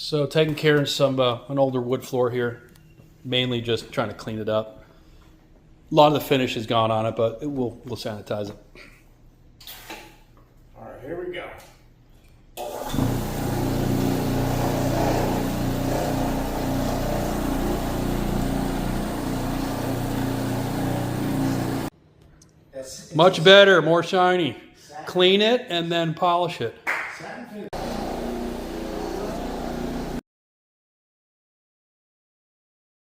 So taking care of some an older wood floor here, mainly just trying to clean it up. A lot of the finish is gone on it, but we'll sanitize it. All right, here we go. Much better, more shiny. Clean it and then polish it. Satin finish.